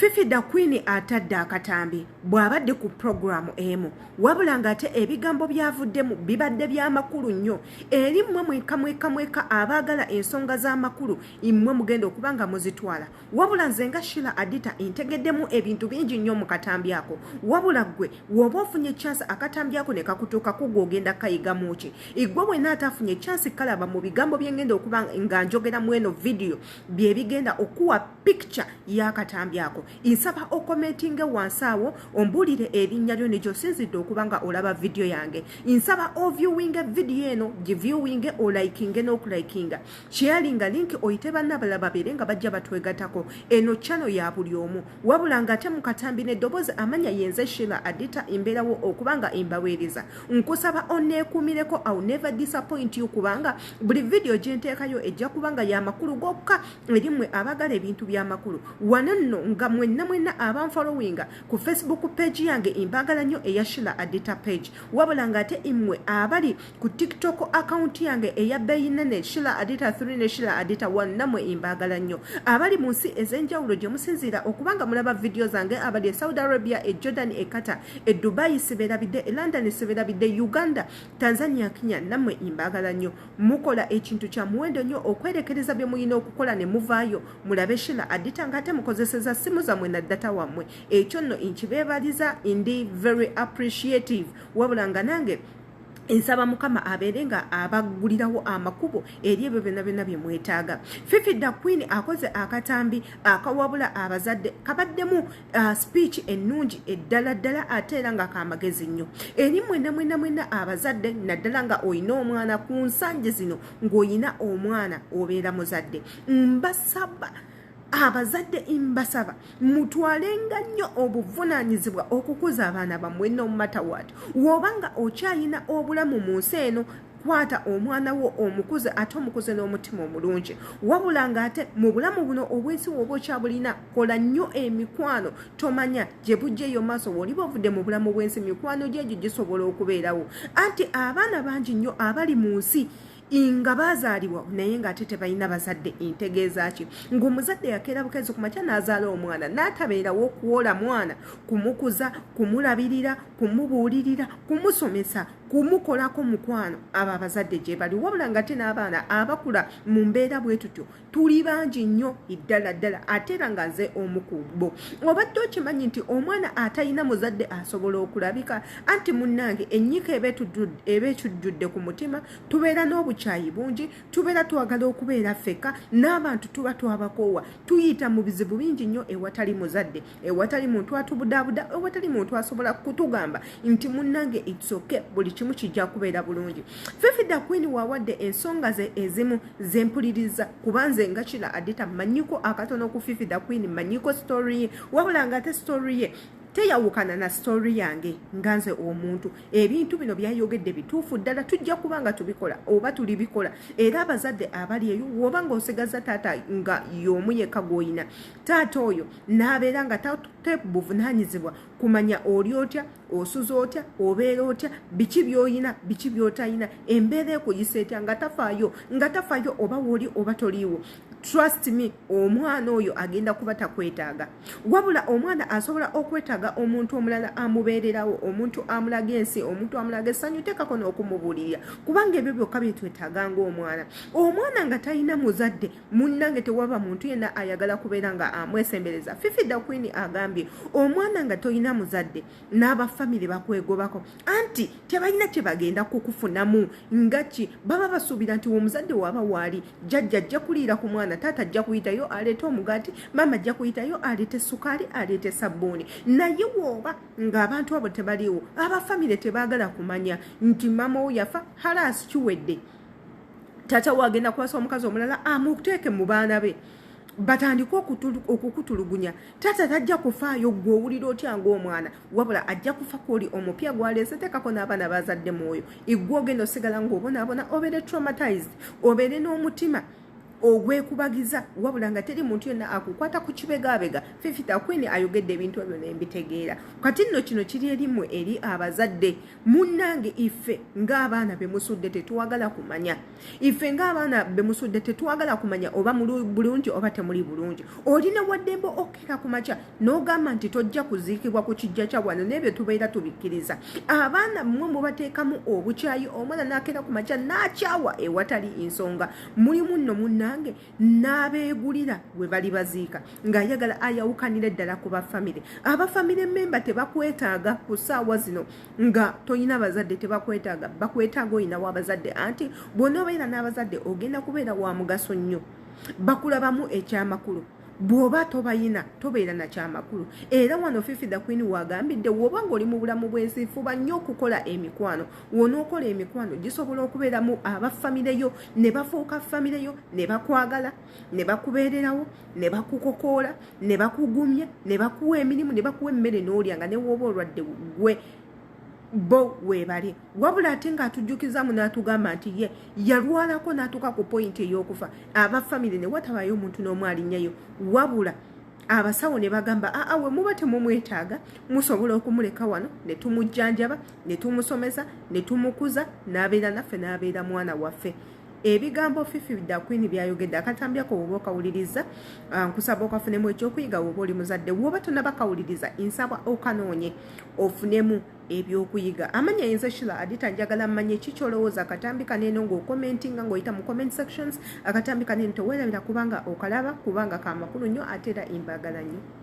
Fifi da Queen atadde akatambi bw'abadde ku programu emu wabula ng'ate ebigambo byavuddemu bibadde by'amakulu nnyo eri mmwe mweka abaagala ensonga z'amakulu mmwe mugenda okuba nga muzitwala wabula nze nga Sheila Adita ntegeddemu ebintu bingi nnyo mu katambi ako wabula ggwe w'oba ofunye chance akatambi ako ne kakutuuka kugogenda kayigamu ki igwe bwe naatafunye chance kalaba mu bigambo bye ngenda okuba nga njogera mu eno video bye bigenda okuwa picture y'akatambi ako insaba okomentinge wansi awo ombulire erinnya lyo ne gy'osinzidde okuba nga olaba video yange insaba oviewinge video eno giviewinge olikinge n'okulayikinga sharinga link oyite bannabala babiri nga bajja batwegatako eno channel ya buli omu wabula ng'ate mu katambi n'eddoboozi amanya yenze Sheila Adita embeerawo okuba nga embaweereza nkusaba onneekuumireko I'll never disappoint you kubanga buli video gye nteekayo ejja kuba nga y'amakulu gokka eri mmwe abagala ebintu by'amakulu wano nno nga mwenna abanfollowinga ku Facebook page yange imbagala nnyo eya Sheila Adita page wabula ng'ate immwe abali ku TikTok account yange eya Beyinene Sheila Adita 3 ne Sheila Adita 1 namwe imbagala nnyo abali mu nsi ez'enjawulo gye musinziira okubanga mulaba video zange abali e Saudi Arabia e Jordan e Qatar e Dubai siberabidde e London siberabidde Uganda Tanzania Kenya namwe imbagala nnyo mukola ekintu kya muwendo nnyo okwerekereza bye muyina okukola ne muvaayo mulabe Sheila Adita ng'ate mukozeseza simu zammwe na data wammwe ekyo nno nkibeebaliza ndi very appreciative wabula nga nange ensaba mukama abeerenga abagulirawo amakubo eri ebyo byonna bye mwetaaga Fifi da Queen akoze akatambi akawabula abazadde kabaddemu speech ennungi eddala ate era nga kamagezi nnyo eri mwenna abazadde naddala nga oyina omwana ku nsanje zino ng'oyina omwana obeera muzadde mbasaba abazadde imbasaba mutwalenga nnyo obuvunaanyizibwa okukuza abaana bammwe no matter what wobanga okyayina obulamu mu nsi eno kwata omwana wo omukuze ate omukuze n'omutima omulungi wabula ng'ate mu bulamu buno obwensi woba okyabulina kola nnyo emikwano tomanya gye bujjeeyo maaso woliba ovudde mu bulamu bw'ensi mikwano gyegyo gisobola okubeerawo anti abaana bangi nnyo abali mu nsi inga bazaalibwa naye ng'ate tebalina bazadde integeeza ki ng'omuzadde yakeera bukeezi ku makya n'azaala omwana n'atabeerawo okuwola mwana kumukuza kumulabirira kumubuulirira kumusomesa kumukolako mukwano abo abazadde gye bali wabula ng'ate n'abaana abakula mu mbeera bwe tutyo tuli bangi nnyo ddala ate era nga nze omu ku bo obadde okimanyi nti omwana atalina muzadde asobola okulabika anti munnange ennyika eba etujjudde ku mutima tubeera n'obukyayi bungi tubeera twagala okubeera ffeka n'abantu tuba twabakoowa tuyita mu bizibu bingi nnyo ewatali muzadde ewatali muntu atubudaabuda ewatali muntu asobola kutugamba nti munnange it's okay buli kimu kijja kubeera bulungi Fifi da Queen wawadde ensonga ze ezimu zempuliriza kubanze nga Sheila Adita manyiko akatono ku Fifi da Queen manyiko story ye wabula ng'ate story ye teyawukana na story yange nganze omuntu ebintu bino byayogedde bituufu ddala tujja kuba nga tubikola oba tulibikola era abazadde abali eyo woba ng'osigaza taata nga y'omu yekka gw'oyina taata oyo n'abeera nga buvunaanyizibwa kumanya oli otya osuza otya obeera otya biki by'oyina biki by'otayina embeera ekuyisa etya nga tafaayo oba woli oba toliiwo trust me omwana oyo agenda kuba takwetaaga wabula omwana asobola okwetaaga omuntu omulala amubeererawo omuntu amulaga ensi omuntu amulaga essanyu tekako n'okumubuulirira kubanga ebyo byokka byetwetaaga ng'omwana nga talina muzadde munnange tewaba muntu yenna ayagala kubeera nga amwesembereza Fifi da Queen agambye omwana nga toyina muzadde n'abafamire bakwegobako anti tebalina kye bagenda kukufunamu ngaki baba basuubira nti omuzadde waaba waali jjajja ajja kuliira ku mwana taata ajja kuyitayo aleete omugaati mama ajja kuyitayo aleete sukaali aleete sabbuuni naye wooba ng'abantu abo tebaliiwo abafamire tebaagala kumanya nti mama wo yafa halaasi kiwedde taata wagenda kwasa omukazi omulala amuteeke mu baana be batandika okukutulugunya taata tajja kufaayo gwe owulira otya ng'omwana wabula ajja kufa kwoli omupya gwaleese tekako n'abaana bazadde mwoyo igwe ogenda osigala ng'obonaabona obeere traumatized obeere n'omutima ogwekubagiza wabula nga teri muntu yonna akukwata ku kibegabega. Fifi the Queen ayogedde ebintu ebyo nembitegeera. Kati nno kino kiri erimmwe eri abazadde. Munnange ife ng'abaana be musudde tetuwagala kumanya. Ife ng'abaana be musudde tetuwagala kumanya oba muli bulungi oba temuli bulungi. Olina waddembe okera ku makya n'ogamba nti tojja kuziikibwa ku kijja kya wano n'ebyo tubeera tubikkiriza. Abaana mmwe mubateekamu obukyayi omwana n'akera ku makya n'akyawa ewatali ensonga. Mulimu nno munnange n'abeegulira we bali baziika ng'ayagala ayawukanira ddala ku bafamire. Abafamire memba tebakwetaaga ku ssaawa zino nga toyina bazadde tebakwetaaga. Bakwetaaga oyinawo abazadde anti bw'onoobeera n'abazadde ogenda kubeera wa mugaso nnyo. Bakulabamu ekyamakulu. Bw'oba tobayina tobeera na kyamakulu. Era wano Fifi the Queen wagambidde w'oba ng'oli mu bulamu bw'ensi fuba nnyo okukola emikwano. Wonookola emikwano gisobola okubeeramu abafamireyo ne bafuuka famireyo ne bakwagala ne bakubeererawo ne bakukokoola ne bakugumya ne bakuwa emirimu ne bakuwa emmere n'olyanga ne w'oba olwadde gwe bo webale. Wabula ate ng'atujjukizamu n'atugamba nti ye yalwalako n'atuuka ku pointi ey'okufa. Abafamire ne watabayo omuntu n'omu alinnyayo wabula abasawo ne bagamba we muba temumwetaaga musobola okumuleka wano ne tumujjanjaba ne tumusomesa ne tumukuza n'abeera naffe n'abeera mwana waffe. Ebigambo Fifi the Queen byayogedde akatambyako bw'oba okawuliriza. Nkusaba okafunemu ekyokuyiga bw'oba oli muzadde. Bw'oba tonnabakawuliriza nsaba okanoonye ofunemu ebyokuyiga. Amanya yenze Shila Adita njagala mmanye kikyolowooza akatambi kaneeno ng'okomentinga ng'oyita mu comment sections. Akatambi kaneeno teweerabira kubanga okalaba kubanga ka makulu nnyo ate era imbaagala nnyo.